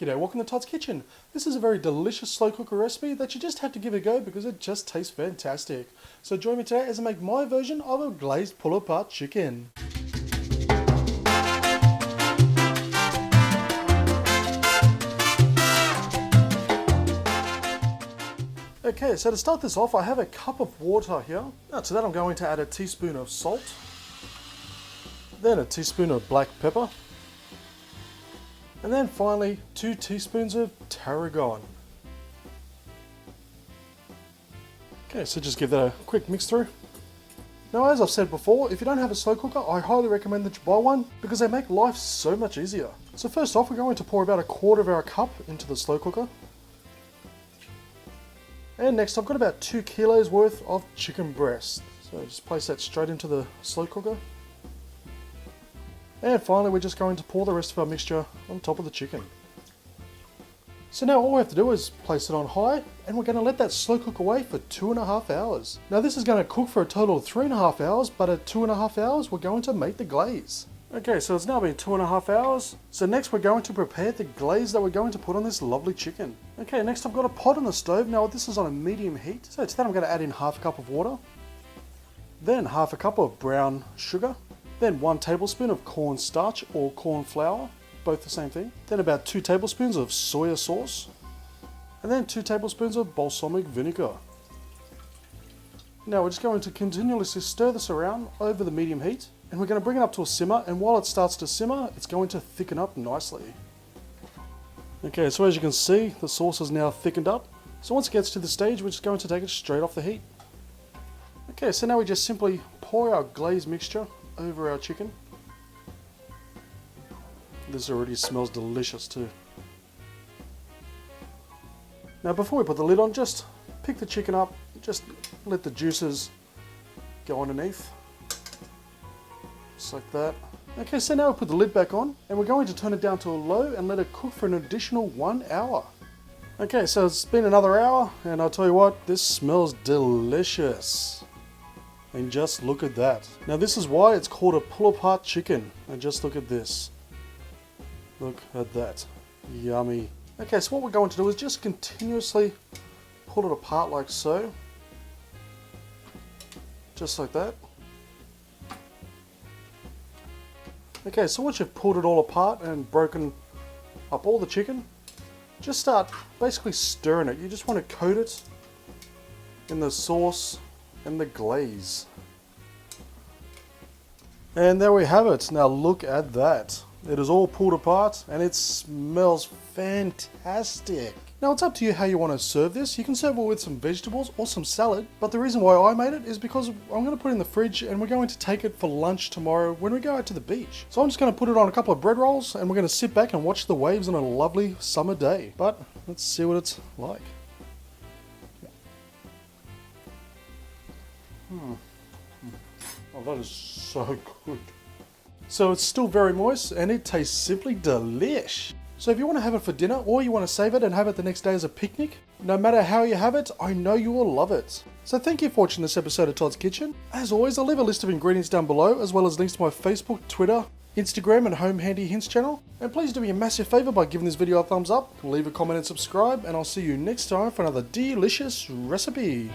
G'day, welcome to Todd's Kitchen. This is a very delicious slow cooker recipe that you just have to give it a go because it just tastes fantastic. So join me today as I make my version of a glazed pull apart chicken. Okay, so to start this off, I have a cup of water here. Now to that I'm going to add a teaspoon of salt, then a teaspoon of black pepper, and then finally 2 teaspoons of tarragon. Okay, so just give that a quick mix through. Now as I've said before, if you don't have a slow cooker, I highly recommend that you buy one because they make life so much easier. So first off, we're going to pour about a quarter of our cup into the slow cooker. And next I've got about 2 kilos worth of chicken breast. So just place that straight into the slow cooker. And finally we're just going to pour the rest of our mixture on top of the chicken. So now all we have to do is place it on high and we're going to let that slow cook away for 2.5 hours. Now this is going to cook for a total of 3.5 hours, but at 2.5 hours we're going to make the glaze. Okay, so it's now been 2.5 hours. So next we're going to prepare the glaze that we're going to put on this lovely chicken. Okay, next I've got a pot on the stove. Now this is on a medium heat. So to that I'm going to add in half a cup of water, then half a cup of brown sugar, then 1 tablespoon of cornstarch or corn flour, both the same thing. Then about 2 tablespoons of soya sauce, and then 2 tablespoons of balsamic vinegar. Now we're just going to continuously stir this around over the medium heat, and we're going to bring it up to a simmer, and while it starts to simmer, it's going to thicken up nicely. Okay, so as you can see, the sauce is now thickened up. So once it gets to the stage, we're just going to take it straight off the heat. Okay, so now we just simply pour our glaze mixture over our chicken. This already smells delicious too. Now before we put the lid on, just pick the chicken up, just let the juices go underneath. Just like that. Okay, so now we put the lid back on and we're going to turn it down to a low and let it cook for an additional 1 hour. Okay, so it's been another hour and I'll tell you what, this smells delicious. And just look at that. Now this is why it's called a pull apart chicken. And just look at this. Look at that. Yummy. Okay, so what we're going to do is just continuously pull it apart like so. Just like that. Okay, so once you've pulled it all apart and broken up all the chicken, just start basically stirring it. You just want to coat it in the sauce and the glaze. And there we have it. Now look at that. It is all pulled apart and it smells fantastic. Now it's up to you how you want to serve this. You can serve it with some vegetables or some salad, but the reason why I made it is because I'm going to put it in the fridge and we're going to take it for lunch tomorrow when we go out to the beach. So I'm just going to put it on a couple of bread rolls and we're going to sit back and watch the waves on a lovely summer day. But let's see what it's like. Oh, that is so good. So it's still very moist and it tastes simply delish. So if you want to have it for dinner or you want to save it and have it the next day as a picnic, no matter how you have it, I know you will love it. So thank you for watching this episode of Todd's Kitchen. As always, I'll leave a list of ingredients down below, as well as links to my Facebook, Twitter, Instagram and Home Handy Hints channel. And please do me a massive favour by giving this video a thumbs up, leave a comment and subscribe, and I'll see you next time for another delicious recipe.